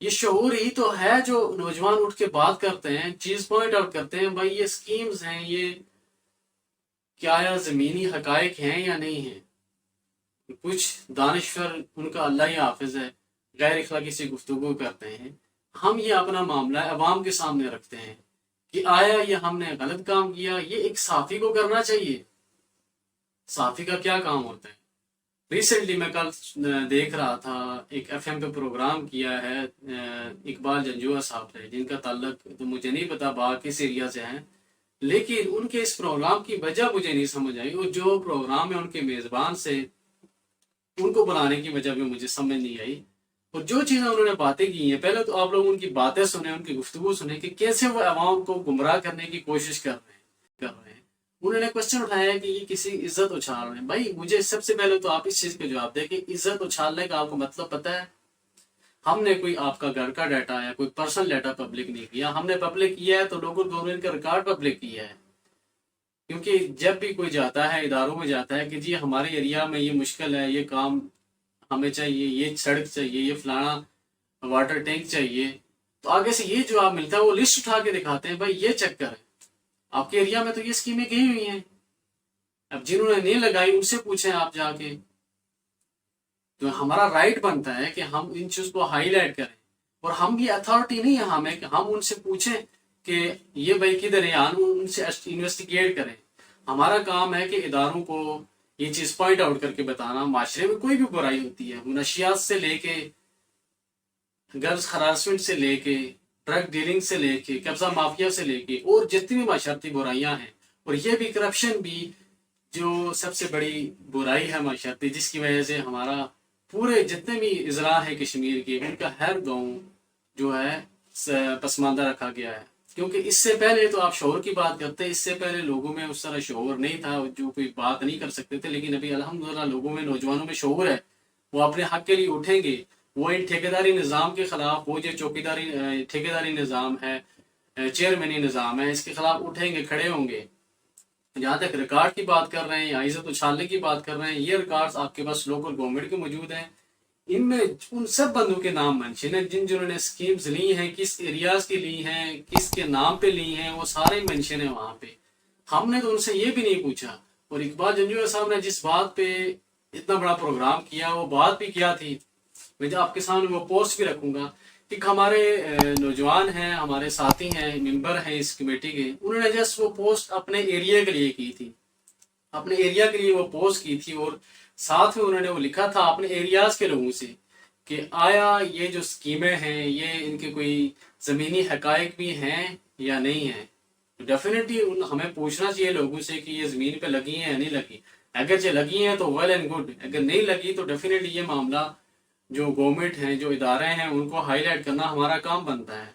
یہ شعور ہی تو ہے جو نوجوان اٹھ کے بات کرتے ہیں، چیز پوائنٹ آؤٹ کرتے ہیں بھائی یہ سکیمز ہیں، یہ کیا زمینی حقائق ہیں یا نہیں ہیں۔ کچھ دانشور، ان کا اللہ ہی حافظ ہے، غیر اخلاقی سے گفتگو کرتے ہیں، ہم یہ اپنا معاملہ عوام کے سامنے رکھتے ہیں کہ آیا یہ ہم نے غلط کام کیا۔ یہ ایک صحافی کو کرنا چاہیے۔ صحافی کا کیا کام ہوتا ہے؟ ریسنٹلی میں کل دیکھ رہا تھا، ایک ایف ایم پہ پروگرام کیا ہے اقبال جنجوعہ صاحب نے، جن کا تعلق تو مجھے نہیں پتا باہر کس ایریا سے ہیں، لیکن ان کے اس پروگرام کی وجہ مجھے نہیں سمجھ آئی، اور جو پروگرام ہے ان کے میزبان سے ان کو بلانے کی وجہ بھی مجھے سمجھ نہیں آئی۔ اور جو چیزیں انہوں نے باتیں کی ہیں، پہلے تو آپ لوگ ان کی باتیں سنیں، ان کی گفتگو سنیں کہ کیسے وہ عوام کو گمراہ کرنے کی کوشش کر رہے ہیں۔ انہوں نے کوشچن اٹھایا ہے کہ یہ کسی عزت اچھال رہے ہیں۔ بھائی مجھے سب سے پہلے تو آپ اس چیز کا جواب دیں کہ عزت اچھالنے کا آپ کو مطلب پتہ ہے؟ ہم نے کوئی آپ کا گھر کا ڈیٹا یا کوئی پرسنل ڈیٹا پبلک نہیں کیا، ہم نے پبلک کیا ہے تو لوکل گورنمنٹ کا ریکارڈ پبلک کیا ہے۔ کیونکہ جب بھی کوئی جاتا ہے اداروں میں جاتا ہے کہ جی ہمارے ایریا میں یہ مشکل ہے، یہ کام ہمیں چاہیے، یہ سڑک چاہیے، یہ فلانا واٹر ٹینک چاہیے، تو آگے سے یہ جواب ملتا ہے، وہ لسٹ اٹھا کے دکھاتے ہیں بھائی یہ چیک کریں، آپ کے ایریا میں تو یہ اسکیمیں گئی ہوئی ہیں، اب جنہوں نے نہیں لگائی ان سے پوچھیں آپ جا کے۔ تو ہمارا رائٹ بنتا ہے کہ ہم ان چیز کو ہائی لائٹ کریں، اور ہم بھی اتھارٹی نہیں ہے ہمیں کہ ہم ان سے پوچھیں کہ یہ بھائی کدھر ہے، ان سے انویسٹیگیٹ کریں۔ ہمارا کام ہے کہ اداروں کو یہ چیز پوائنٹ آؤٹ کر کے بتانا، معاشرے میں کوئی بھی برائی ہوتی ہے، منشیات سے لے کے، گرلز ہراسمنٹ سے لے کے، ڈرگ ڈیلنگ سے لے کے، قبضہ مافیا سے لے کے، اور جتنی بھی معاشرتی برائیاں ہیں، اور یہ بھی کرپشن بھی جو سب سے بڑی برائی ہے معاشرتی، جس کی وجہ سے ہمارا پورے جتنے بھی اضلاع ہیں کشمیر کے، ان کا ہر گاؤں جو ہے پسماندہ رکھا گیا ہے۔ کیونکہ اس سے پہلے تو آپ شعور کی بات کرتے ہیں، اس سے پہلے لوگوں میں اس طرح شعور نہیں تھا، جو کوئی بات نہیں کر سکتے تھے، لیکن ابھی الحمدللہ لوگوں میں، نوجوانوں میں شعور ہے، وہ اپنے حق کے لیے اٹھیں گے، وہ ان ٹھیکیداری نظام کے خلاف، وہ جو ٹھیکیداری نظام ہے، چیئرمینی نظام ہے، اس کے خلاف اٹھیں گے، کھڑے ہوں گے۔ جہاں تک ریکارڈ کی بات کر رہے ہیں یا عزت اچھالنے کی بات کر رہے ہیں، یہ ریکارڈز آپ کے پاس لوکل گورنمنٹ کے موجود ہیں، ان میں ان سب بندوں کے نام مینشن ہیں، جنہوں نے اسکیمز لی ہیں، کس ایریاز کی لی ہیں، کس کے نام پہ لی ہیں، وہ سارے مینشن ہیں وہاں پہ۔ ہم نے تو ان سے یہ بھی نہیں پوچھا۔ اور اقبال جنجوعہ صاحب نے جس بات پہ اتنا بڑا پروگرام کیا، وہ بات بھی کیا تھی، میں آپ کے سامنے وہ پوسٹ بھی رکھوں گا۔ ایک ہمارے نوجوان ہیں، ہمارے ساتھی ہیں، ممبر ہیں اس کمیٹی کے، انہوں نے جسٹ وہ پوسٹ اپنے ایریا کے لیے کی تھی، اپنے ایریا کے لیے وہ پوسٹ کی تھی، اور ساتھ میں انہوں نے وہ لکھا تھا اپنے ایریاز کے لوگوں سے کہ آیا یہ جو اسکیمیں ہیں یہ ان کے کوئی زمینی حقائق بھی ہیں یا نہیں ہیں۔ ڈیفینیٹلی ہمیں پوچھنا چاہیے لوگوں سے کہ یہ زمین پہ لگی ہیں یا نہیں لگی۔ اگر جو لگی ہیں تو ویل اینڈ گڈ، اگر نہیں لگی تو ڈیفینیٹلی یہ معاملہ جو گورنمنٹ ہیں، جو ادارے ہیں، ان کو ہائی لائٹ کرنا ہمارا کام بنتا ہے۔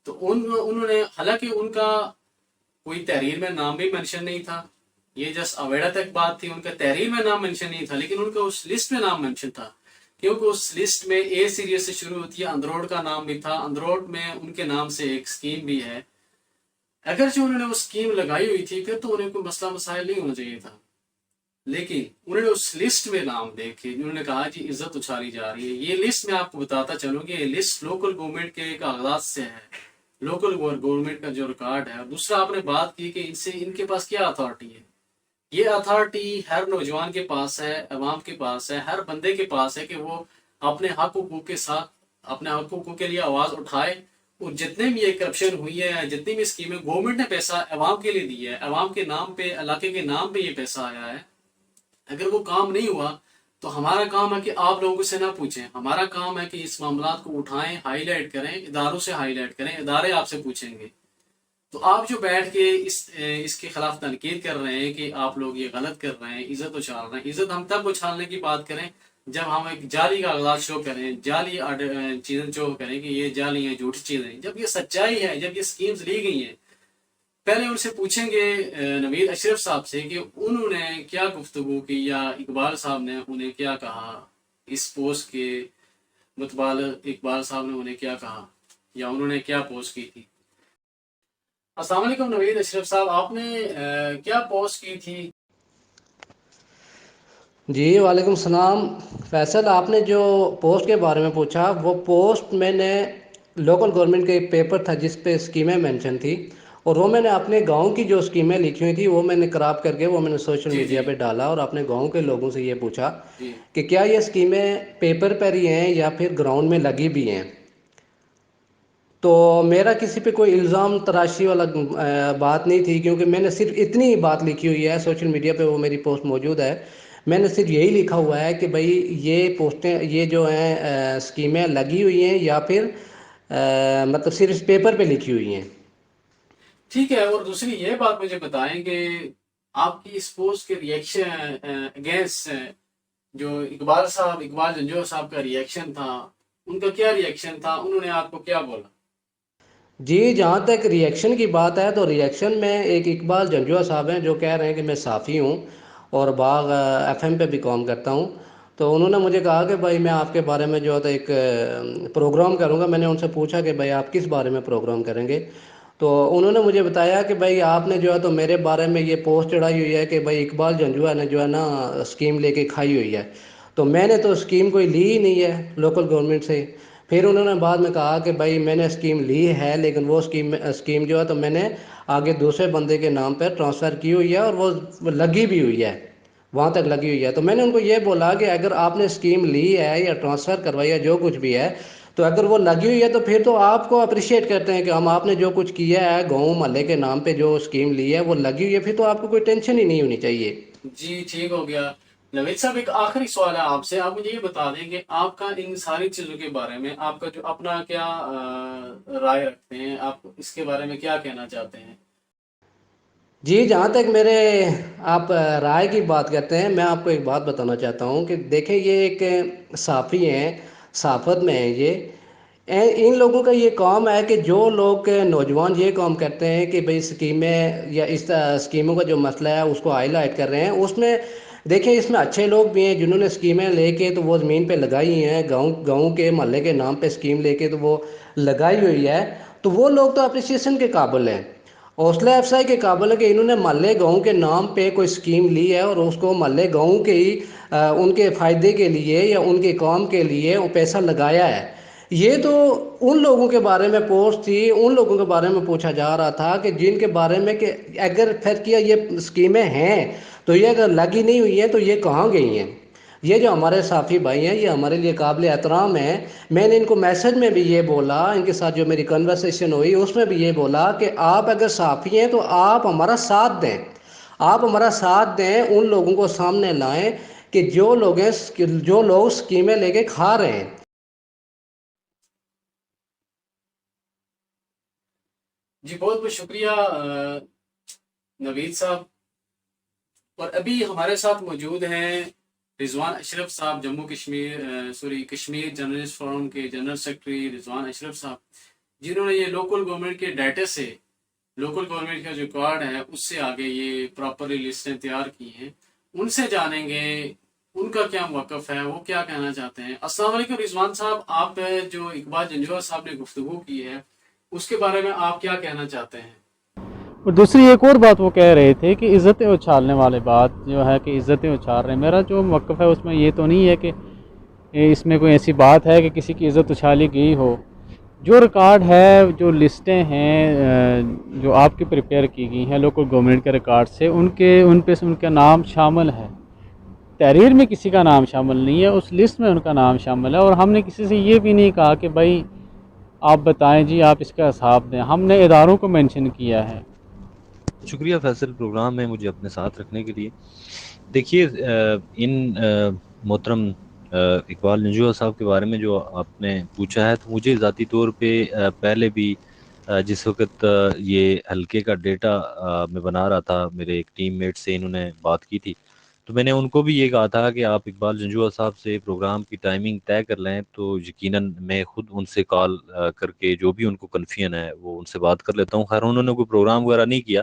تو انہوں نے، حالانکہ ان کا کوئی تحریر میں نام بھی مینشن نہیں تھا، یہ جسٹ اویڑا تک بات تھی، ان کا تحریر میں نام مینشن نہیں تھا، لیکن ان کا اس لسٹ میں نام مینشن تھا، کیونکہ اس لسٹ میں اے سیریز سے شروع ہوتی ہے، اندروڑ کا نام بھی تھا، اندروڑ میں ان کے نام سے ایک اسکیم بھی ہے۔ اگرچہ انہوں نے وہ اسکیم لگائی ہوئی تھی پھر تو انہیں کوئی مسئلہ مسائل نہیں ہونا چاہیے تھا، لیکن انہوں نے اس لسٹ میں نام دیکھے، انہوں نے کہا جی عزت اچھالی جا رہی ہے۔ یہ لسٹ میں آپ کو بتاتا چلوں کہ یہ لسٹ لوکل گورنمنٹ کے کاغذات سے ہے، لوکل گورنمنٹ کا جو ریکارڈ ہے۔ دوسرا آپ نے بات کی کہ ان کے پاس کیا اتھارٹی ہے۔ یہ اتھارٹی ہر نوجوان کے پاس ہے، عوام کے پاس ہے، ہر بندے کے پاس ہے کہ وہ اپنے حق حقوق کے ساتھ اپنے حق حقوق کے لیے آواز اٹھائے، اور جتنے بھی یہ کرپشن ہوئی ہے، جتنی بھی اسکیمیں گورنمنٹ نے پیسہ عوام کے لیے دیا ہے، عوام کے نام پہ، علاقے کے نام پہ یہ پیسہ آیا ہے، اگر وہ کام نہیں ہوا تو ہمارا کام ہے کہ آپ لوگوں سے نہ پوچھیں، ہمارا کام ہے کہ اس معاملات کو اٹھائیں، ہائی لائٹ کریں، اداروں سے ہائی لائٹ کریں، ادارے آپ سے پوچھیں گے۔ تو آپ جو بیٹھ کے اس کے خلاف تنقید کر رہے ہیں کہ آپ لوگ یہ غلط کر رہے ہیں، عزت اچھال رہے ہیں، عزت ہم تب اچھالنے کی بات کریں جب ہم ایک جعلی کاغذات شو کریں، جعلی چیزیں شو کریں کہ یہ جعلی ہیں، جھوٹی چیزیں ہیں، جب یہ سچائی ہے، جب یہ اسکیمز لی گئی ہیں۔ پہلے ان سے پوچھیں گے نوید اشرف صاحب سے کہ انہوں نے کیا گفتگو کی، یا اقبال صاحب نے انہیں کیا کہا، اس پوسٹ کے متعلق اقبال صاحب نے انہیں کیا کہا، یا انہوں نے کیا پوسٹ کی تھی۔ السلام علیکم نوید اشرف صاحب، آپ نے کیا پوسٹ کی تھی؟ جی وعلیکم السلام فیصل، آپ نے جو پوسٹ کے بارے میں پوچھا، وہ پوسٹ میں نے لوکل گورنمنٹ کا ایک پیپر تھا جس پہ اسکیمیں مینشن تھی، اور وہ میں نے اپنے گاؤں کی جو اسکیمیں لکھی ہوئی تھی وہ میں نے کراپ کر کے وہ میں نے سوشل جی میڈیا جی پہ ڈالا، اور اپنے گاؤں کے لوگوں سے یہ پوچھا جی کہ کیا یہ اسکیمیں پیپر پر ہی ہیں یا پھر گراؤنڈ میں لگی بھی ہیں۔ تو میرا کسی پہ کوئی الزام تراشی والا بات نہیں تھی، کیونکہ میں نے صرف اتنی ہی بات لکھی ہوئی ہے، سوشل میڈیا پہ وہ میری پوسٹ موجود ہے۔ میں نے صرف یہی لکھا ہوا ہے کہ بھائی یہ پوسٹیں، یہ جو ہیں اسکیمیں لگی ہوئی ہیں یا پھر مطلب صرف پیپر پہ لکھی ہوئی ہیں۔ ٹھیک ہے، اور دوسری یہ بات مجھے بتائیں کہ آپ کی اس پوسٹ کے ریئیکشن اگینسٹ جو اقبال جنجو صاحب کا ریئیکشن تھا، ان کا کیا ریئیکشن تھا؟ انہوں نے آپ کو کیا بولا؟ جی جہاں تک ریئیکشن کی بات ہے تو ریئیکشن میں ایک اقبال جنجوعہ صاحب ہیں جو کہہ رہے ہیں کہ میں صحافی ہوں اور باغ ایف ایم پہ بھی کام کرتا ہوں۔ تو انہوں نے مجھے کہا کہ بھائی میں آپ کے بارے میں جو ہے تو ایک پروگرام کروں گا۔ میں نے ان سے پوچھا کہ بھائی آپ کس بارے میں پروگرام کریں گے؟ تو انہوں نے مجھے بتایا کہ بھائی آپ نے جو ہے تو میرے بارے میں یہ پوسٹ چڑھائی ہوئی ہے کہ بھائی اقبال جنجوعہ نے جو ہے نا اسکیم لے کے کھائی ہوئی ہے۔ تو میں نے تو اسکیم کوئی لی ہی نہیں ہے لوکل گورنمنٹ سے۔ پھر انہوں نے بعد میں کہا کہ بھائی میں نے اسکیم لی ہے، لیکن وہ اسکیم جو ہے تو میں نے آگے دوسرے بندے کے نام پہ ٹرانسفر کی ہوئی ہے، اور وہ لگی بھی ہوئی ہے، وہاں تک لگی ہوئی ہے۔ تو میں نے ان کو یہ بولا کہ اگر آپ نے اسکیم لی ہے یا ٹرانسفر کروائی ہے جو کچھ بھی ہے، تو اگر وہ لگی ہوئی ہے تو پھر تو آپ کو اپریشیٹ کرتے ہیں کہ ہم آپ نے جو کچھ کیا ہے گاؤں محلے کے نام پہ جو اسکیم لی ہے وہ لگی ہوئی ہے، پھر تو آپ کو کوئی ٹینشن ہی نہیں ہونی چاہیے۔ جی ٹھیک ہو گیا۔ نوید صاحب، ایک آخری سوال ہے آپ سے، آپ مجھے یہ بتا دیں کہ آپ کا ان ساری چیزوں کے بارے میں آپ کا جو اپنا کیا رائے رکھتے ہیں، آپ اس کے بارے میں کیا کہنا چاہتے ہیں؟ جی جہاں تک میرے آپ رائے کی بات کرتے ہیں، میں آپ کو ایک بات بتانا چاہتا ہوں کہ دیکھیں یہ ایک صحافی ہیں، صحافت میں ہیں یہ، ان لوگوں کا یہ کام ہے کہ جو لوگ نوجوان یہ کام کرتے ہیں کہ بھئی اسکیمیں یا اس اسکیموں کا جو مسئلہ ہے اس کو ہائی لائٹ کر رہے ہیں، اس میں دیکھیں اس میں اچھے لوگ بھی ہیں جنہوں نے اسکیمیں لے کے تو وہ زمین پہ لگائی ہیں، گاؤں کے محلے کے نام پہ اسکیم لے کے تو وہ لگائی ہوئی ہے، تو وہ لوگ تو اپریسیشن کے قابل ہیں، حوصلہ افزائی کے قابل ہے کہ انہوں نے محلے گاؤں کے نام پہ کوئی اسکیم لی ہے اور اس کو محلے گاؤں کے ہی ان کے فائدے کے لیے یا ان کے کام کے لیے وہ پیسہ لگایا ہے۔ یہ تو ان لوگوں کے بارے میں پوسٹ تھی، ان لوگوں کے بارے میں پوچھا جا رہا تھا کہ جن کے بارے میں کہ اگر پھر کیا یہ اسکیمیں ہیں تو یہ اگر لگی نہیں ہوئی ہیں تو یہ کہاں گئی ہیں؟ یہ جو ہمارے صافی بھائی ہیں یہ ہمارے لیے قابل احترام ہیں۔ میں نے ان کو میسج میں بھی یہ بولا، ان کے ساتھ جو میری کنورسیشن ہوئی اس میں بھی یہ بولا کہ آپ اگر صحافی ہیں تو آپ ہمارا ساتھ دیں، آپ ہمارا ساتھ دیں، ان لوگوں کو سامنے لائیں کہ جو لوگ اسکیمیں لے کے کھا رہے ہیں۔ جی بہت بہت شکریہ نوید صاحب۔ اور ابھی ہمارے ساتھ موجود ہیں رضوان اشرف صاحب، جموں کشمیر کشمیر جرنلسٹ فورم کے جنرل سیکرٹری رضوان اشرف صاحب، جنہوں نے یہ لوکل گورنمنٹ کے ڈیٹا سے، لوکل گورنمنٹ کا جو کارڈ ہے اس سے آگے یہ پراپرلی لسٹیں تیار کی ہیں۔ ان سے جانیں گے ان کا کیا موقف ہے، وہ کیا کہنا چاہتے ہیں۔ السلام علیکم رضوان صاحب، آپ جو اقبال جنجوعہ صاحب نے گفتگو کی ہے اس کے بارے میں آپ کیا کہنا چاہتے ہیں؟ اور دوسری ایک اور بات وہ کہہ رہے تھے کہ عزتیں اچھالنے والے بات جو ہے کہ عزتیں اچھال رہے ہیں، میرا جو موقف ہے اس میں یہ تو نہیں ہے کہ اس میں کوئی ایسی بات ہے کہ کسی کی عزت اچھالی گئی ہو۔ جو ریکارڈ ہے، جو لسٹیں ہیں جو آپ کی پریپیئر کی گئی ہیں لوکل گورنمنٹ کے ریکارڈ سے، ان پہ ان کا نام شامل ہے، تحریر میں کسی کا نام شامل نہیں ہے، اس لسٹ میں ان کا نام شامل ہے، اور ہم نے کسی سے یہ بھی نہیں کہا کہ بھائی آپ بتائیں جی آپ اس کا حساب دیں، ہم نے اداروں کو مینشن کیا ہے۔ شکریہ فیصل پروگرام میں مجھے اپنے ساتھ رکھنے کے لیے۔ دیکھیے ان محترم اقبال نجوہ صاحب کے بارے میں جو آپ نے پوچھا ہے، تو مجھے ذاتی طور پہ پہلے بھی جس وقت یہ حلقے کا ڈیٹا میں بنا رہا تھا، میرے ایک ٹیم میٹ سے انہوں نے بات کی تھی، تو میں نے ان کو بھی یہ کہا تھا کہ آپ اقبال جنجوعہ صاحب سے پروگرام کی ٹائمنگ طے کر لیں، تو یقیناً میں خود ان سے کال کر کے جو بھی ان کو کنفیوژن ہے وہ ان سے بات کر لیتا ہوں۔ خیر انہوں نے کوئی پروگرام وغیرہ نہیں کیا۔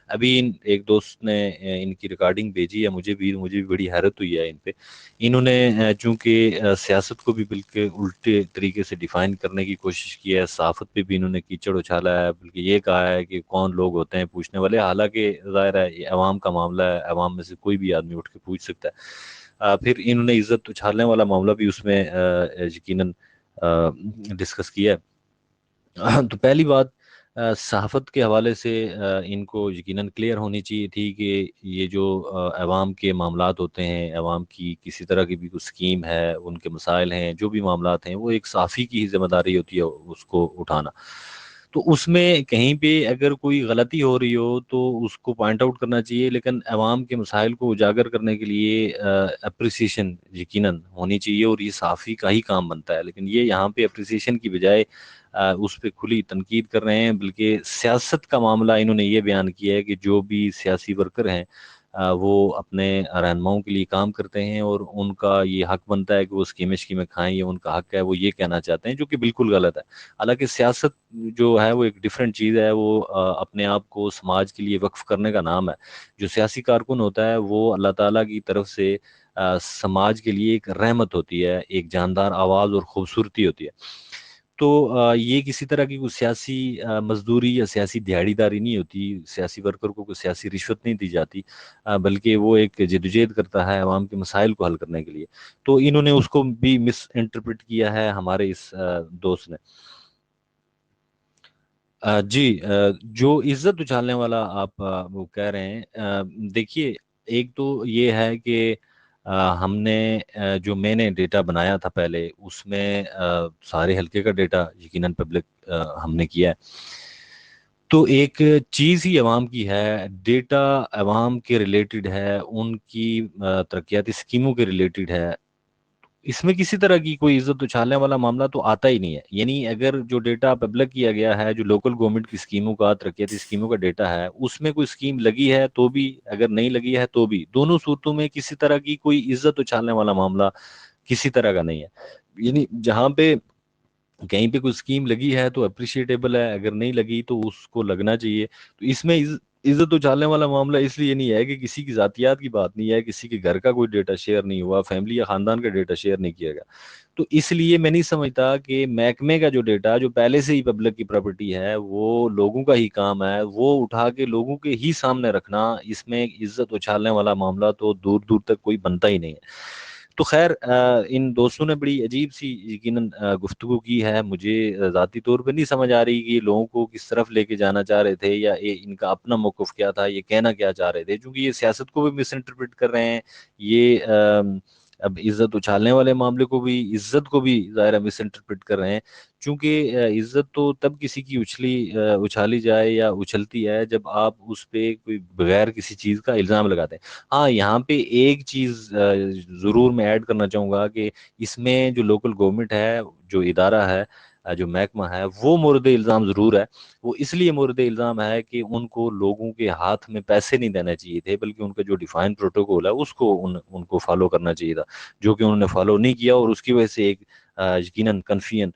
ابھی ایک دوست نے ان کی ریکارڈنگ بھیجی ہے، مجھے بھی بڑی حیرت ہوئی ہے ان پہ۔ انہوں نے چونکہ سیاست کو بھی بلکہ الٹے طریقے سے ڈیفائن کرنے کی کوشش کی ہے، صحافت پہ بھی انہوں نے کیچڑ اچھالا ہے، بلکہ یہ کہا ہے کہ کون لوگ ہوتے ہیں پوچھنے والے، حالانکہ ظاہر ہے یہ عوام کا معاملہ ہے، عوام میں سے کوئی بھی آدمی اٹھ کے پوچھ سکتا ہے۔ پھر انہوں نے عزت اچھالنے والا معاملہ بھی اس میں یقیناً ڈسکس کیا ہے۔ تو پہلی بات صحافت کے حوالے سے ان کو یقیناً کلیئر ہونی چاہیے تھی کہ یہ جو عوام کے معاملات ہوتے ہیں، عوام کی کسی طرح کی بھی کوئی اسکیم ہے، ان کے مسائل ہیں، جو بھی معاملات ہیں، وہ ایک صحافی کی ہی ذمہ داری ہوتی ہے اس کو اٹھانا۔ تو اس میں کہیں پہ اگر کوئی غلطی ہو رہی ہو تو اس کو پوائنٹ آؤٹ کرنا چاہیے، لیکن عوام کے مسائل کو اجاگر کرنے کے لیے اپریسیشن یقیناً ہونی چاہیے، اور یہ صحافی کا ہی کام بنتا ہے۔ لیکن یہ یہاں پہ اپریسیشن کی بجائے اس پہ کھلی تنقید کر رہے ہیں، بلکہ سیاست کا معاملہ انہوں نے یہ بیان کیا ہے کہ جو بھی سیاسی ورکر ہیں وہ اپنے رہنماؤں کے لیے کام کرتے ہیں، اور ان کا یہ حق بنتا ہے کہ وہ اسکیمیں کھائیں، یہ ان کا حق ہے، وہ یہ کہنا چاہتے ہیں، جو کہ بالکل غلط ہے۔ حالانکہ سیاست جو ہے وہ ایک ڈیفرنٹ چیز ہے، وہ اپنے آپ کو سماج کے لیے وقف کرنے کا نام ہے۔ جو سیاسی کارکن ہوتا ہے وہ اللہ تعالیٰ کی طرف سے سماج کے لیے ایک رحمت ہوتی ہے، ایک جاندار آواز اور خوبصورتی ہوتی ہے۔ تو یہ کسی طرح کی کوئی سیاسی مزدوری یا سیاسی دیہڑی داری نہیں ہوتی، سیاسی ورکر کو کوئی سیاسی رشوت نہیں دی جاتی، بلکہ وہ ایک جدوجہد کرتا ہے عوام کے مسائل کو حل کرنے کے لیے۔ تو انہوں نے اس کو بھی مس انٹرپریٹ کیا ہے ہمارے اس دوست نے۔ جی، جو عزت اچھالنے والا آپ وہ کہہ رہے ہیں، دیکھیے ایک تو یہ ہے کہ ہم نے جو میں نے ڈیٹا بنایا تھا پہلے، اس میں سارے حلقے کا ڈیٹا یقیناً پبلک ہم نے کیا ہے۔ تو ایک چیز ہی عوام کی ہے، ڈیٹا عوام کے ریلیٹڈ ہے، ان کی ترقیاتی اسکیموں کے ریلیٹڈ ہے، اس میں کسی طرح کی کوئی عزت اچھالنے والا معاملہ تو آتا ہی نہیں ہے۔ یعنی اگر جو ڈیٹا پبلک کیا گیا ہے، جو لوکل گورنمنٹ کی اسکیموں کا، ترقیاتی اسکیموں کا ڈیٹا ہے، اس میں کوئی اسکیم لگی ہے تو بھی، اگر نہیں لگی ہے تو بھی، دونوں صورتوں میں کسی طرح کی کوئی عزت اچھالنے والا معاملہ کسی طرح کا نہیں ہے۔ یعنی جہاں پہ کہیں پہ کوئی اسکیم لگی ہے تو اپریشیٹیبل ہے، اگر نہیں لگی تو اس کو لگنا چاہیے۔ تو اس میں عزت اچھالنے والا معاملہ اس لیے نہیں ہے کہ کسی کی ذاتیات کی بات نہیں ہے، کسی کے گھر کا کوئی ڈیٹا شیئر نہیں ہوا، فیملی یا خاندان کا ڈیٹا شیئر نہیں کیا گیا۔ تو اس لیے میں نہیں سمجھتا کہ محکمے کا جو ڈیٹا جو پہلے سے ہی پبلک کی پراپرٹی ہے، وہ لوگوں کا ہی کام ہے، وہ اٹھا کے لوگوں کے ہی سامنے رکھنا، اس میں عزت اچھالنے والا معاملہ تو دور دور تک کوئی بنتا ہی نہیں ہے۔ تو خیر، ان دوستوں نے بڑی عجیب سی یقیناً گفتگو کی ہے، مجھے ذاتی طور پہ نہیں سمجھ آ رہی کہ یہ لوگوں کو کس طرف لے کے جانا چاہ رہے تھے، یا ان کا اپنا موقف کیا تھا، یہ کہنا کیا چاہ رہے تھے، چونکہ یہ سیاست کو بھی مس انٹرپریٹ کر رہے ہیں، یہ اب عزت اچھالنے والے معاملے کو بھی، عزت کو بھی ظاہر مس انٹرپریٹ کر رہے ہیں، چونکہ عزت تو تب کسی کی اچھالی جائے یا اچھلتی ہے جب آپ اس پہ کوئی بغیر کسی چیز کا الزام لگاتے ہیں۔ ہاں، یہاں پہ ایک چیز ضرور میں ایڈ کرنا چاہوں گا کہ اس میں جو لوکل گورنمنٹ ہے، جو ادارہ ہے، جو محکمہ ہے، وہ مورد الزام ضرور ہے۔ وہ اس لیے مورد الزام ہے کہ ان کو لوگوں کے ہاتھ میں پیسے نہیں دینے چاہیے تھے، بلکہ ان کا جو ڈیفائن پروٹوکول ہے اس کو ان کو فالو کرنا چاہیے تھا، جو کہ انہوں نے فالو نہیں کیا، اور اس کی وجہ سے ایک یقیناً کنفیوژن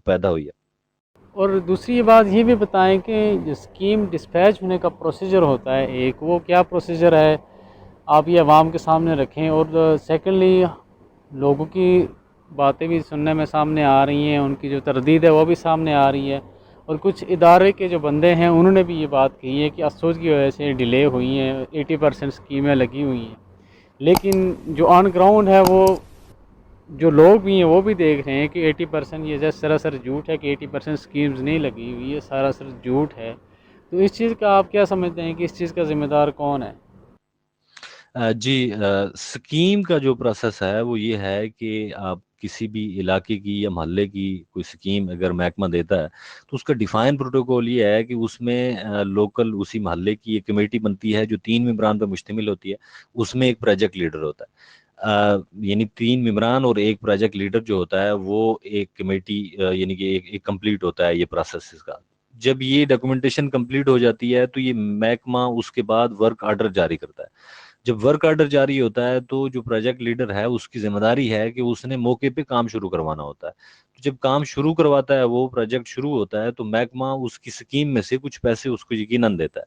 پیدا ہوئی ہے۔ اور دوسری بات یہ بھی بتائیں کہ جو اسکیم ڈسپیچ ہونے کا پروسیجر ہوتا ہے ایک، وہ کیا پروسیجر ہے، آپ یہ عوام کے سامنے رکھیں۔ اور سیکنڈلی لوگوں کی باتیں بھی سننے میں سامنے آ رہی ہیں، ان کی جو تردید ہے وہ بھی سامنے آ رہی ہے، اور کچھ ادارے کے جو بندے ہیں انہوں نے بھی یہ بات کہی ہے کہ افسوس کی وجہ سے ڈیلے ہوئی ہیں، 80% اسکیمیں لگی ہوئی ہیں، لیکن جو آن گراؤنڈ ہے، وہ جو لوگ بھی ہیں وہ بھی دیکھ رہے ہیں کہ 80% یہ جیسے سراسر جھوٹ ہے کہ 80% اسکیمز نہیں لگی ہوئی، یہ سراسر جھوٹ ہے۔ تو اس چیز کا آپ کیا سمجھتے ہیں کہ اس چیز کا ذمہ دار کون ہے؟ جی، سکیم کا جو پروسیس ہے وہ یہ ہے کہ آپ کسی بھی علاقے کی یا محلے کی کوئی سکیم اگر محکمہ دیتا ہے تو اس کا ڈیفائن پروٹوکول یہ ہے کہ اس میں لوکل اسی محلے کی ایک کمیٹی بنتی ہے جو 3 ممبران پر مشتمل ہوتی ہے، اس میں ایک پروجیکٹ لیڈر ہوتا ہے، یعنی 3 ممبران اور ایک پروجیکٹ لیڈر جو ہوتا ہے وہ ایک کمیٹی، یعنی کہ ایک کمپلیٹ ہوتا ہے یہ پروسیس اس کا۔ جب یہ ڈاکومنٹیشن کمپلیٹ ہو جاتی ہے تو یہ محکمہ اس کے بعد ورک آرڈر جاری کرتا ہے۔ جب ورک آرڈر جاری ہوتا ہے تو جو پروجیکٹ لیڈر ہے اس کی ذمہ داری ہے کہ اس نے موقع پہ کام شروع کروانا ہوتا ہے۔ تو جب کام شروع کرواتا ہے، وہ پروجیکٹ شروع ہوتا ہے، تو محکمہ اس کی سکیم میں سے کچھ پیسے اس کو یقیناً دیتا ہے،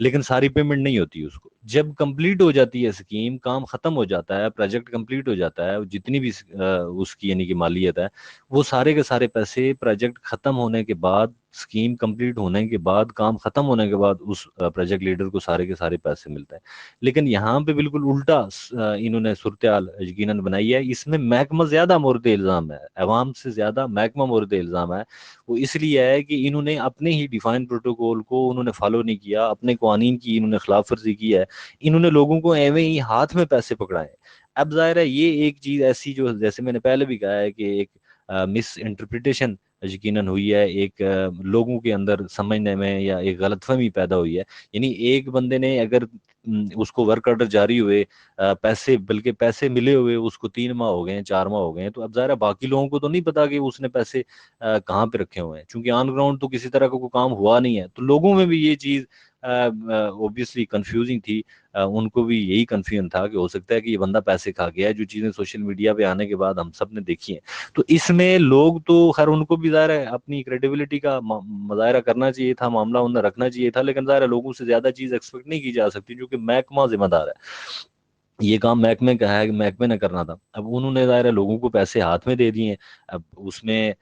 لیکن ساری پیمنٹ نہیں ہوتی اس کو۔ جب کمپلیٹ ہو جاتی ہے سکیم، کام ختم ہو جاتا ہے، پروجیکٹ کمپلیٹ ہو جاتا ہے، جتنی بھی اس کی یعنی کہ مالیت ہے، وہ سارے کے سارے پیسے پروجیکٹ ختم ہونے کے بعد اسکیم کمپلیٹ ہونے کے بعد، کام ختم ہونے کے بعد اس پروجیکٹ لیڈر کو سارے کے سارے پیسے ملتے ہیں. لیکن یہاں پہ بالکل الٹا انہوں نے صورتحال یقیناً بنائی ہے. اس میں محکمہ زیادہ مورد الزام ہے، عوام سے زیادہ محکمہ مورد الزام ہے. وہ اس لیے ہے کہ انہوں نے اپنے ہی ڈیفائن پروٹوکول کو انہوں نے فالو نہیں کیا، اپنے قوانین کی انہوں نے خلاف ورزی کی ہے. انہوں نے لوگوں کو ایویں ہی ہاتھ میں پیسے پکڑائے. اب ظاہر ہے یہ ایک چیز ایسی جو جیسے میں نے پہلے بھی کہا ہے کہ ایک مس انٹرپریٹیشن یقیناً ہوئی ہے، ایک لوگوں کے اندر سمجھنے میں یا ایک غلط فہمی پیدا ہوئی ہے. یعنی ایک بندے نے اگر اس کو ورک آرڈر جاری ہوئے، پیسے بلکہ پیسے ملے ہوئے اس کو 3 ماہ ہو گئے ہیں، 4 ماہ ہو گئے ہیں، تو اب ظاہر ہے باقی لوگوں کو تو نہیں پتا کہ اس نے پیسے کہاں پہ رکھے ہوئے ہیں، چونکہ آن گراؤنڈ تو کسی طرح کا کوئی کام ہوا نہیں ہے. تو لوگوں میں بھی یہ چیز اوبیسلی کنفیوزنگ تھی. ان کو بھی یہی کنفیوژن تھا کہ ہو سکتا ہے کہ یہ بندہ پیسے کھا گیا ہے، جو چیزیں سوشل میڈیا پہ آنے کے بعد ہم سب نے دیکھی ہیں. تو اس میں لوگ تو خیر ان کو بھی ظاہر ہے اپنی کریڈیبلٹی کا مظاہرہ کرنا چاہیے تھا، معاملہ انہیں رکھنا چاہیے تھا، لیکن ظاہر ہے لوگوں سے زیادہ چیز ایکسپیکٹ نہیں کی جا سکتی، جو کہ محکمہ ذمہ دار ہے. یہ کام محکمے کا ہے کہ محکمے نے کرنا تھا. اب انہوں نے ظاہر ہے لوگوں کو پیسے ہاتھ میں دے دیے ہیں. اب اس میں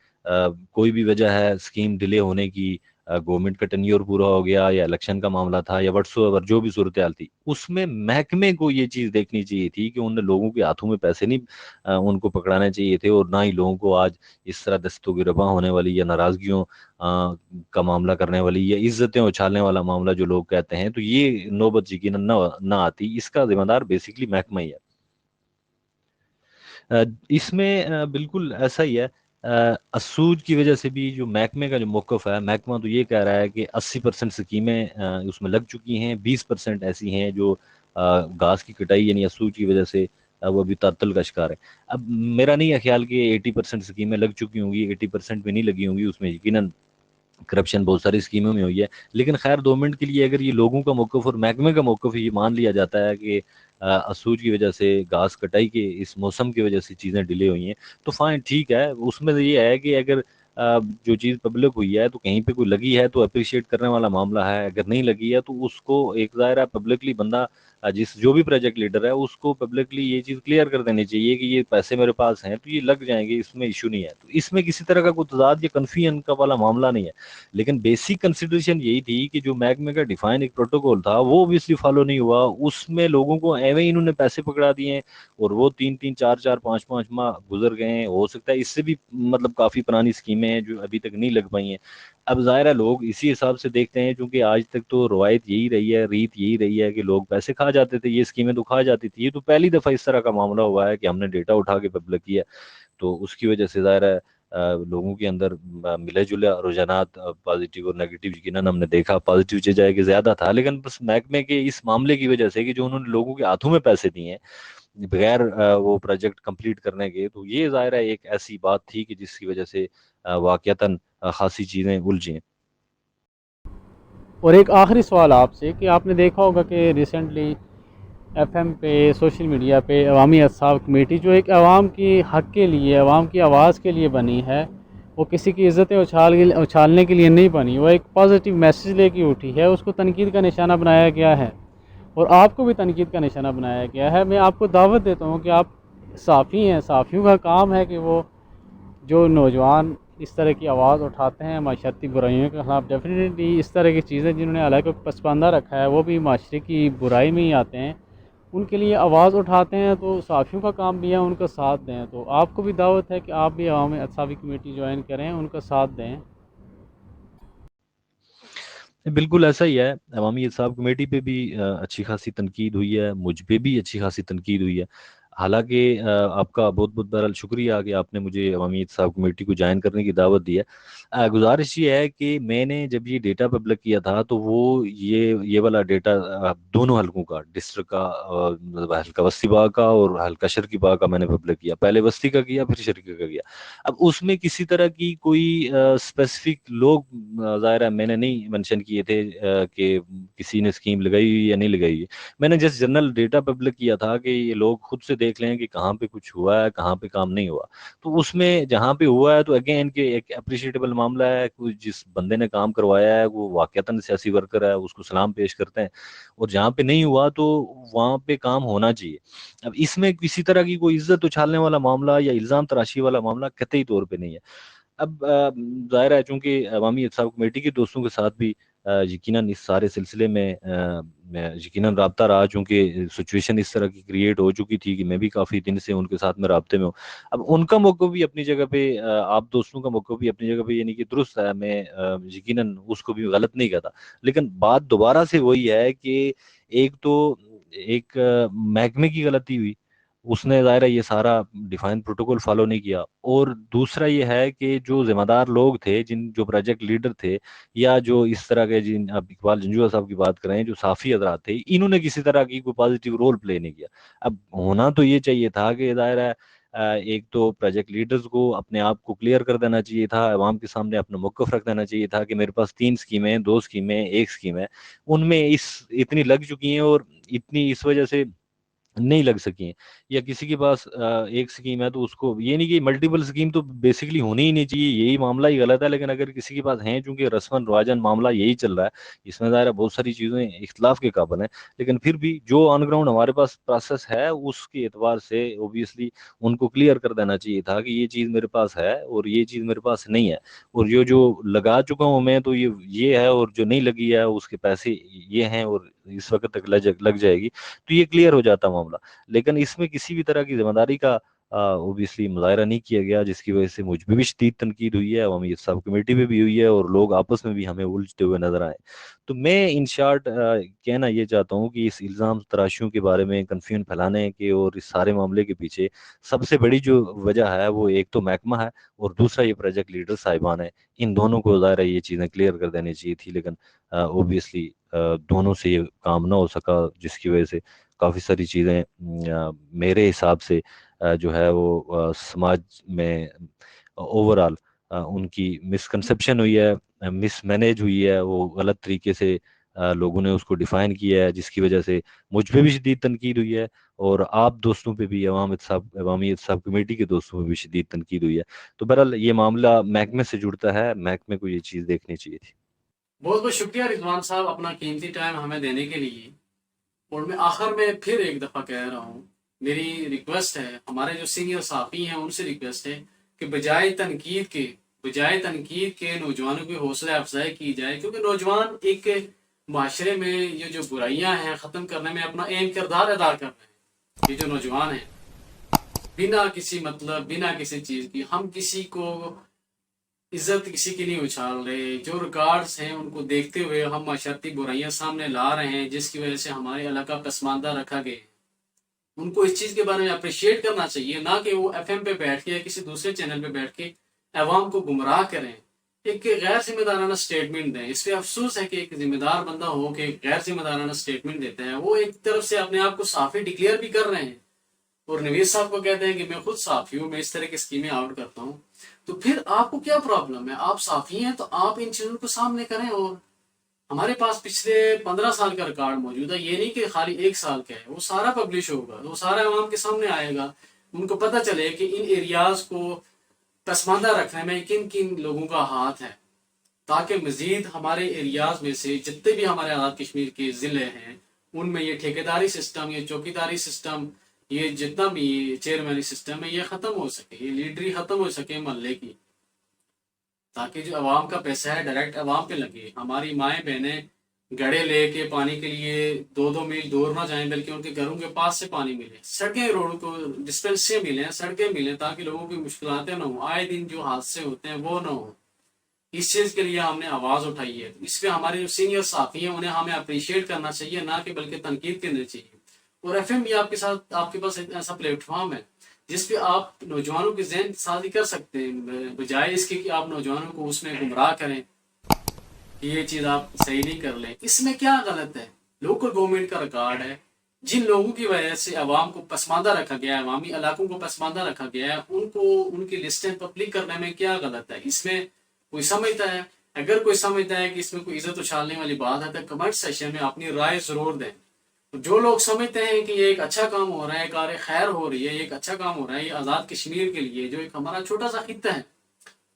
کوئی بھی وجہ ہے اسکیم ڈیلے ہونے کی، گورنمنٹ کا ٹینیور پورا ہو گیا یا الیکشن کا معاملہ تھا یا وٹس ایور جو بھی صورتحال تھی، اس میں محکمے کو یہ چیز دیکھنی چاہیے تھی کہ انہوں نے لوگوں کے ہاتھوں میں پیسے نہیں ان کو پکڑانے چاہیے تھے، اور نہ ہی لوگوں کو آج اس طرح دستوں کی ربا ہونے والی یا ناراضگیوں کا معاملہ کرنے والی یا عزتیں اچھالنے والا معاملہ جو لوگ کہتے ہیں، تو یہ نوبت یقیناً نہ آتی. اس کا ذمہ دار بیسیکلی محکمہ ہی ہے. اس میں بالکل ایسا ہی ہے. السوج کی وجہ سے بھی جو محکمے کا جو موقف ہے، محکمہ تو یہ کہہ رہا ہے کہ 80% سکیمیں اس میں لگ چکی ہیں، 20% ایسی ہیں جو گھاس کی کٹائی یعنی السوج کی وجہ سے وہ ابھی تعطل کا شکار ہے. اب میرا نہیں ہے خیال کہ 80% سکیمیں لگ چکی ہوں گی، 80% بھی نہیں لگی ہوں گی، اس میں یقیناً کرپشن بہت ساری اسکیموں میں ہوئی ہے. لیکن خیر 2 منٹ کے لیے اگر یہ لوگوں کا موقف اور محکمے کا موقف یہ مان لیا جاتا ہے کہ اسوج کی وجہ سے، گھاس کٹائی کے اس موسم کی وجہ سے چیزیں ڈیلے ہوئی ہیں، تو فائن ٹھیک ہے. اس میں یہ ہے کہ اگر جو چیز پبلک ہوئی ہے تو کہیں پہ کوئی لگی ہے تو اپریشیٹ کرنے والا معاملہ ہے، اگر نہیں لگی ہے تو اس کو ایک ظاہرہ پبلکلی بندہ جو بھی پروجیکٹ لیڈر ہے اس کو پبلکلی یہ چیز کلیئر کر دینی چاہیے کہ یہ پیسے میرے پاس ہیں تو یہ لگ جائیں گے، اس میں ایشو نہیں ہے. تو اس میں کسی طرح کا کوئی تضاد یا کنفیوژن کا والا معاملہ نہیں ہے. لیکن بیسک کنسیڈریشن یہی تھی کہ جو محکمے کا ڈیفائن ایک پروٹوکول تھا وہ اوبیسلی فالو نہیں ہوا. اس میں لوگوں کو ایویں انہوں نے پیسے پکڑا دیے ہیں اور وہ 3 4 4 5 5 ماہ گزر گئے ہیں. ہو سکتا ہے اس سے بھی مطلب کافی پرانی اسکیمیں ہیں جو ابھی تک نہیں لگ پائی ہیں. اب ظاہر ہے لوگ اسی حساب سے دیکھتے ہیں، چونکہ آج تک تو روایت یہی رہی ہے، ریت یہی رہی ہے کہ لوگ پیسے کھا جاتے تھے، یہ اسکیمیں تو کھا جاتی تھی. یہ تو پہلی دفعہ اس طرح کا معاملہ ہوا ہے کہ ہم نے ڈیٹا اٹھا کے پبلک کیا، تو اس کی وجہ سے ظاہر ہے لوگوں کے اندر ملے جلے رجحانات پازیٹیو اور نیگیٹو یقیناً ہم نے دیکھا. پازیٹیو جائے کہ زیادہ تھا، لیکن بس محکمے کے اس معاملے کی وجہ سے کہ جو انہوں نے لوگوں کے ہاتھوں میں پیسے دیے ہیں بغیر وہ پروجیکٹ کمپلیٹ کرنے کے، تو یہ ظاہر ہے ایک ایسی بات تھی کہ جس کی وجہ سے واقعتاً خاصی چیزیں الجھیں. اور ایک آخری سوال آپ سے کہ آپ نے دیکھا ہوگا کہ ریسنٹلی ایف ایم پہ، سوشل میڈیا پہ عوامی اصحاب کمیٹی جو ایک عوام کی حق کے لیے، عوام کی آواز کے لیے بنی ہے، وہ کسی کی عزتیں اچھالنے کے لیے نہیں بنی، وہ ایک پازیٹیو میسیج لے کے اٹھی ہے. اس کو تنقید کا نشانہ بنایا گیا ہے اور آپ کو بھی تنقید کا نشانہ بنایا گیا ہے. میں آپ کو دعوت دیتا ہوں کہ آپ صحافی ہیں، صحافیوں کا کام ہے کہ وہ جو نوجوان اس طرح کی آواز اٹھاتے ہیں معاشرتی برائیوں کے خلاف، ڈیفینیٹلی اس طرح کی چیزیں جنہوں نے علاقے کو پسماندہ رکھا ہے وہ بھی معاشرے کی برائی میں ہی آتے ہیں، ان کے لیے آواز اٹھاتے ہیں. تو صحافیوں کا کام بھی ہے ان کا ساتھ دیں. تو آپ کو بھی دعوت ہے کہ آپ بھی عوامی اصحابی کمیٹی جوائن کریں، ان کا ساتھ دیں. بالکل ایسا ہی ہے. عوامی احتساب کمیٹی پہ بھی اچھی خاصی تنقید ہوئی ہے، مجھ پہ بھی اچھی خاصی تنقید ہوئی ہے. حالانکہ آپ کا بہت بہت بہرحال شکریہ کہ آپ نے مجھے عوامی احتساب کمیٹی کو جوائن کرنے کی دعوت دی ہے. گزارش یہ ہے کہ میں نے جب یہ ڈیٹا پبلک کیا تھا تو وہ یہ والا ڈیٹا دونوں حلقوں کا، ڈسٹرکٹ کا مطلب حلقہ وسطی باغ کا اور حلقہ شرقی باغ کا میں نے پبلک کیا. پہلے وسطی کا کیا پھر شرقی کا کیا. اب اس میں کسی طرح کی کوئی اسپیسیفک لوگ ظاہر ہے میں نے نہیں منشن کیے تھے کہ کسی نے اسکیم لگائی ہوئی یا نہیں لگائی ہوئی. میں نے جس جنرل ڈیٹا پبلک کیا تھا کہ یہ لوگ خود سے دیکھ لیں کہ کہاں پہ کچھ ہوا ہے، کہاں پہ کام نہیں ہوا. تو اس میں جہاں پہ ہوا ہے تو اگین کہ ایک اپریشیٹیبل معاملہ ہے، کوئی جس بندے نے کام کروایا ہے وہ واقعتاً سیاسی ورکر ہے، اس کو سلام پیش کرتے ہیں. اور جہاں پہ نہیں ہوا تو وہاں پہ کام ہونا چاہیے. اب اس میں کسی طرح کی کوئی عزت اچھالنے والا معاملہ یا الزام تراشی والا معاملہ قطعی طور پہ نہیں ہے. اب ظاہر ہے چونکہ عوامی احتساب کمیٹی کے دوستوں کے ساتھ بھی یقیناً اس سارے سلسلے میں یقیناً رابطہ رہا، چونکہ سچویشن اس طرح کی کریٹ ہو چکی تھی کہ میں بھی کافی دن سے ان کے ساتھ میں رابطے میں ہوں۔ اب ان کا موقع بھی اپنی جگہ پہ، آپ دوستوں کا موقع بھی اپنی جگہ پہ یعنی کہ درست ہے، میں یقیناً اس کو بھی غلط نہیں کہتا، لیکن بات دوبارہ سے وہی ہے کہ ایک تو ایک محکمے کی غلطی ہوئی، اس نے ظاہر ہے یہ سارا ڈیفائن پروٹوکول فالو نہیں کیا، اور دوسرا یہ ہے کہ جو ذمہ دار لوگ تھے، جو پروجیکٹ لیڈر تھے، یا جو اس طرح کے، جن اب اقبال جنجوعہ صاحب کی بات کریں، جو صافی حضرات تھے، انہوں نے کسی طرح کی کوئی پازیٹیو رول پلے نہیں کیا۔ اب ہونا تو یہ چاہیے تھا کہ ظاہر ہے ایک تو پروجیکٹ لیڈرز کو اپنے آپ کو کلیئر کر دینا چاہیے تھا، عوام کے سامنے اپنا موقف رکھ دینا چاہیے تھا کہ میرے پاس 3 اسکیمیں، 2 اسکیمیں، 1 اسکیم ہے، ان میں اتنی لگ چکی ہیں اور اتنی اس وجہ سے نہیں لگ سکی ہیں، یا کسی کے پاس ایک سکیم ہے تو اس کو، یہ نہیں کہ ملٹیپل سکیم تو بیسیکلی ہونی ہی نہیں چاہیے، یہی معاملہ ہی غلط ہے، لیکن اگر کسی کے پاس ہیں، چونکہ رسماً رواجن معاملہ یہی چل رہا ہے، اس میں ظاہر ہے بہت ساری چیزیں اختلاف کے قابل ہیں، لیکن پھر بھی جو آن گراؤنڈ ہمارے پاس پروسیس ہے اس کے اعتبار سے اوبیسلی ان کو کلیئر کر دینا چاہیے تھا کہ یہ چیز میرے پاس ہے اور یہ چیز میرے پاس نہیں ہے، اور جو لگا چکا ہوں میں تو یہ ہے، اور جو نہیں لگی ہے اس کے پیسے یہ ہیں اور اس وقت تک لگ جائے گی، تو یہ کلیئر ہو جاتا معاملہ۔ لیکن اس میں کسی بھی طرح کی ذمہ داری کا اوبیسلی مظاہرہ نہیں کیا گیا، جس کی وجہ سے مجھ پہ بھی شدید تنقید ہوئی ہے، عوامی احتساب کمیٹی پہ بھی ہوئی ہے، اور لوگ آپس میں بھی ہمیں الجھتے ہوئے نظر آئے۔ تو میں ان شارٹ کہنا یہ چاہتا ہوں کہ اس الزام تراشیوں کے بارے میں کنفیوژن پھیلانے کے اور اس سارے معاملے کے پیچھے سب سے بڑی جو وجہ ہے وہ ایک تو محکمہ ہے، اور دوسرا یہ پروجیکٹ لیڈر صاحبان ہے، ان دونوں کو ظاہر ہے یہ چیزیں کلیئر کر دینی چاہیے تھی، لیکن اوبیسلی دونوں سے یہ کام نہ ہو سکا، جس کی وجہ سے کافی ساری چیزیں میرے حساب سے جو ہے وہ سماج میں اوور آل ان کی مسکنسیپشن ہوئی ہے، مس مینیج ہوئی ہے، وہ غلط طریقے سے لوگوں نے اس کو ڈیفائن کیا ہے، جس کی وجہ سے مجھ پہ بھی شدید تنقید ہوئی ہے، اور آپ دوستوں پہ بھی، عوامی احتساب کمیٹی کے دوستوں پہ بھی شدید تنقید ہوئی ہے۔ تو بہرحال یہ معاملہ محکمے سے جڑتا ہے، محکمے کو یہ چیز دیکھنی چاہیے تھی۔ بہت بہت شکریہ رضوان صاحب اپنا قیمتی ٹائم ہمیں دینے کے لیے، اور میں آخر میں پھر ایک دفعہ کہہ رہا ہوں، میری ریکویسٹ ہے، ہمارے جو سینئر صحافی ہیں ان سے ریکویسٹ ہے کہ بجائے تنقید کے نوجوانوں کی حوصلہ افزائی کی جائے، کیونکہ نوجوان ایک معاشرے میں یہ جو برائیاں ہیں ختم کرنے میں اپنا اہم کردار ادا کر رہے ہیں۔ یہ جو نوجوان ہیں بنا کسی مطلب، بنا کسی چیز کی، ہم کسی کو عزت کسی کی نہیں اچھال رہے، جو ریکارڈز ہیں ان کو دیکھتے ہوئے ہم معاشرتی برائیاں سامنے لا رہے ہیں، جس کی وجہ سے ہمارے علاقہ پسماندہ رکھا گیا ہے۔ ان کو اس چیز کے بارے میں اپریشیٹ کرنا چاہیے، نہ کہ وہ ایف ایم پہ بیٹھ کے یا کسی دوسرے چینل پہ بیٹھ کے عوام کو گمراہ کریں، ایک غیر ذمہ دارانہ سٹیٹمنٹ دیں۔ اس پہ افسوس ہے کہ ایک ذمہ دار بندہ ہو کہ غیر ذمہ دارانہ سٹیٹمنٹ دیتا ہے، وہ ایک طرف سے اپنے آپ کو صحافی ڈکلیئر بھی کر رہے ہیں، اور نویز صاحب کو کہتے ہیں کہ میں خود صحافی ہوں، میں اس طرح کی اسکیمیں آؤٹ کرتا ہوں۔ تو پھر آپ کو کیا پرابلم ہے؟ آپ صحافی ہیں تو آپ ان چیزوں کو سامنے کریں، اور ہمارے پاس پچھلے 15 سال کا ریکارڈ موجود ہے، یہ نہیں کہ خالی 1 سال کا ہے، وہ سارا پبلش ہوگا، وہ سارا عوام کے سامنے آئے گا، ان کو پتہ چلے کہ ان ایریاز کو پسماندہ رکھنے میں کن کن لوگوں کا ہاتھ ہے، تاکہ مزید ہمارے ایریاز میں سے جتنے بھی ہمارے آزاد کشمیر کے ضلع ہیں ان میں یہ ٹھیکیداری سسٹم، یہ چوکیداری سسٹم، یہ جتنا بھی چیئرمینی سسٹم ہے یہ ختم ہو سکے، یہ لیڈری ختم ہو سکے محلے کی، تاکہ جو عوام کا پیسہ ہے ڈائریکٹ عوام پہ لگے۔ ہماری مائیں بہنیں گڑھے لے کے پانی کے لیے 2 2 میل دور نہ جائیں، بلکہ ان کے گھروں کے پاس سے پانی ملے، سڑکیں روڈ کو ڈسپینسریاں ملیں، سڑکیں ملیں، تاکہ لوگوں کی مشکلاتیں نہ ہوں، آئے دن جو حادثے ہوتے ہیں وہ نہ ہوں۔ اس چیز کے لیے ہم نے آواز اٹھائی ہے، اس پہ ہمارے جو سینئر صحافی ہیں انہیں ہمیں اپریشیٹ کرنا چاہیے، نہ کہ بلکہ تنقید کرنی چاہیے۔ اور ایف ایم بھی آپ کے ساتھ، آپ کے پاس ایک ایسا پلیٹ فارم ہے جس پہ آپ نوجوانوں کی ذہن سازی کر سکتے ہیں، بجائے اس کے کہ آپ نوجوانوں کو اس میں گمراہ کریں کہ یہ چیز آپ صحیح نہیں کر لیں۔ اس میں کیا غلط ہے؟ لوکل گورنمنٹ کا ریکارڈ ہے، جن لوگوں کی وجہ سے عوام کو پسماندہ رکھا گیا ہے، عوامی علاقوں کو پسماندہ رکھا گیا ہے، ان کو ان کی لسٹیں پبلک کرنے میں کیا غلط ہے؟ اس میں کوئی سمجھتا ہے؟ اگر کوئی سمجھتا ہے کہ اس میں کوئی عزت اچھالنے والی بات ہے تو کمنٹ سیشن میں اپنی رائے ضرور دیں۔ جو لوگ سمجھتے ہیں کہ یہ ایک اچھا کام ہو رہا ہے، کار خیر ہو رہی ہے، یہ ایک اچھا کام ہو رہا ہے، یہ آزاد کشمیر کے لیے جو ایک ہمارا چھوٹا سا خطہ ہے،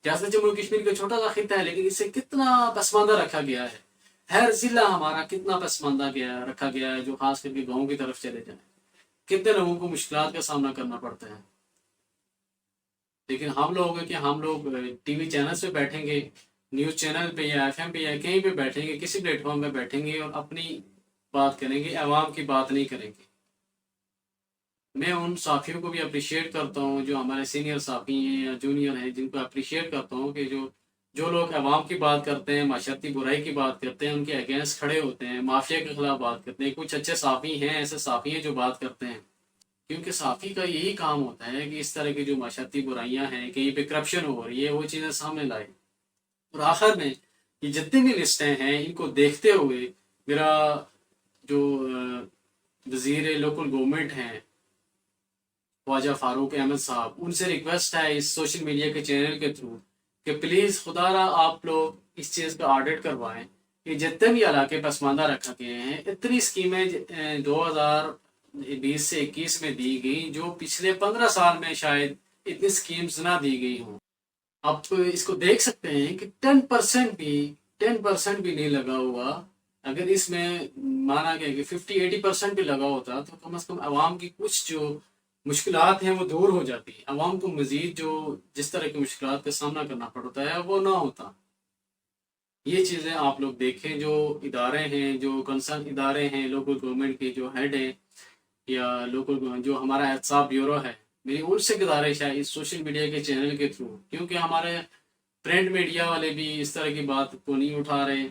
جیسے جموں کشمیر کا چھوٹا سا خطہ ہے، لیکن اسے کتنا پسماندہ رکھا گیا ہے، ہر ضلع ہمارا کتنا پسماندہ رکھا گیا ہے، جو خاص کر کے گاؤں کی طرف چلے جائیں کتنے لوگوں کو مشکلات کا سامنا کرنا پڑتا ہے۔ لیکن ہم لوگ ہیں کہ ہم لوگ ٹی وی چینلز پہ بیٹھیں گے، نیوز چینل پہ یا ایف ایم پہ یا کہیں پہ بیٹھیں گے، کسی پلیٹ فارم پہ بیٹھیں گے اور اپنی بات کریں گے، عوام کی بات نہیں کریں گے۔ میں ان صحافیوں کو بھی اپریشیٹ کرتا ہوں جو ہمارے سینئر صحافی ہیں یا جونیئر ہیں، جن کو اپریشیٹ کرتا ہوں کہ جو لوگ عوام کی بات کرتے ہیں، معاشرتی برائی کی بات کرتے ہیں، ان کے اگینسٹ کھڑے ہوتے ہیں، مافیا کے خلاف بات کرتے ہیں۔ کچھ اچھے صحافی ہیں، ایسے صحافی ہیں جو بات کرتے ہیں، کیونکہ صحافی کا یہی کام ہوتا ہے کہ اس طرح کی جو معاشرتی برائیاں ہیں، کہیں پہ کرپشن ہو رہی ہے، وہ چیزیں سامنے لائے۔ اور آخر میں یہ جتنی بھی لسٹیں ہیں، ان کو دیکھتے ہوئے میرا جو وزیر لوکل گورنمنٹ ہیں خواجہ فاروق احمد صاحب، ان سے ریکویسٹ ہے اس سوشل میڈیا کے چینل کے تھرو کہ پلیز خدا را آپ لوگ اس چیز کا آڈٹ کروائیں کہ جتنے بھی علاقے پسماندہ رکھا گئے ہیں، اتنی اسکیمیں 2020 سے 21 میں دی گئی جو پچھلے 15 سال میں شاید اتنی اسکیمز نہ دی گئی ہوں۔ آپ اس کو دیکھ سکتے ہیں کہ 10% بھی نہیں لگا ہوا۔ اگر اس میں مانا گیا کہ 50-80% بھی لگا ہوتا تو کم از کم عوام کی کچھ جو مشکلات ہیں وہ دور ہو جاتی ہیں، عوام کو مزید جس طرح کی مشکلات کا سامنا کرنا پڑتا ہے وہ نہ ہوتا۔ یہ چیزیں آپ لوگ دیکھیں، جو ادارے ہیں، جو کنسرن ادارے ہیں، لوکل گورنمنٹ کے جو ہیڈ ہیں یا لوکل جو ہمارا احتساب بیورو ہے، میری ان سے گزارش ہے اس سوشل میڈیا کے چینل کے تھرو، کیونکہ ہمارے پرنٹ میڈیا والے بھی اس طرح کی بات کو نہیں اٹھا رہے،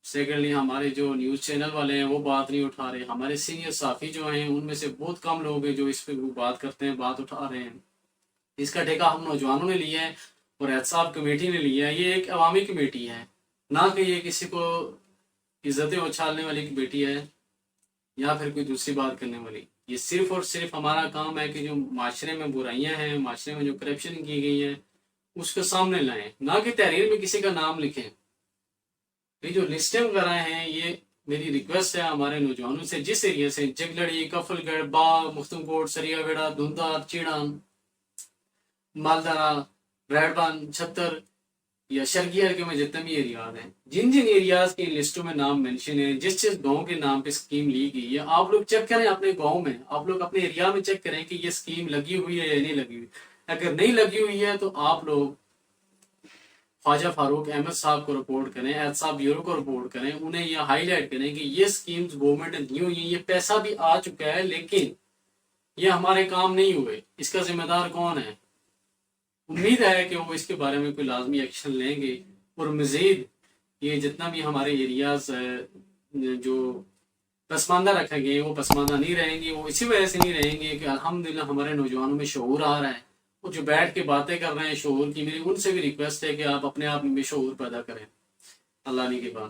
سیکنڈلی ہمارے جو نیوز چینل والے ہیں وہ بات نہیں اٹھا رہے، ہمارے سینئر صحافی جو ہیں ان میں سے بہت کم لوگ ہیں جو اس پہ بات کرتے ہیں، بات اٹھا رہے ہیں۔ اس کا ٹھیکہ ہم نوجوانوں نے لیا ہے اور احتساب کمیٹی نے لیا ہے۔ یہ ایک عوامی کمیٹی ہے، نہ کہ یہ کسی کو عزتیں اچھالنے والی کمیٹی ہے یا پھر کوئی دوسری بات کرنے والی۔ یہ صرف اور صرف ہمارا کام ہے کہ جو معاشرے میں برائیاں ہیں، معاشرے میں جو کرپشن کی گئی ہے اس کو سامنے لائیں، نہ کہ تحریر میں کسی کا نام لکھیں۔ یہ جو لسٹیں وغیرہ ہیں، یہ میری ریکویسٹ ہے ہمارے نوجوانوں سے، جس ایریا سے جگلڑی، کفل گڑھ، باغ، مختم کوٹ، سریا ویڑا، دھندار، چیڑان، مالدارا، ریڈبان، چھتر یا شرقی حلقے میں جتنے بھی ایریاز ہیں، جن ایریاز کی لسٹوں میں نام مینشن ہے، جس گاؤں کے نام پہ اسکیم لی گئی ہے، آپ لوگ چیک کریں اپنے گاؤں میں، آپ لوگ اپنے ایریا میں چیک کریں کہ یہ اسکیم لگی ہوئی ہے یا نہیں لگی ہوئی۔ اگر نہیں لگی ہوئی ہے تو آپ لوگ خواجہ فاروق احمد صاحب کو رپورٹ کریں، احتساب بیورو کو رپورٹ کریں، انہیں یہ ہائی لائٹ کریں کہ یہ اسکیمز گورنمنٹ نے دی ہوئی ہیں، یہ پیسہ بھی آ چکا ہے لیکن یہ ہمارے کام نہیں ہوئے، اس کا ذمہ دار کون ہے؟ امید ہے کہ وہ اس کے بارے میں کوئی لازمی ایکشن لیں گے، اور مزید یہ جتنا بھی ہمارے ایریاز جو پسماندہ رکھے گئے وہ پسماندہ نہیں رہیں گے۔ وہ اسی وجہ سے نہیں رہیں گے کہ الحمدللہ ہمارے نوجوانوں میں شعور آ رہا ہے، وہ جو بیٹھ کے باتیں کر رہے ہیں شعور کی، میری ان سے بھی ریکویسٹ ہے کہ آپ اپنے آپ میں شعور پیدا کریں۔ اللہ نے کے بعد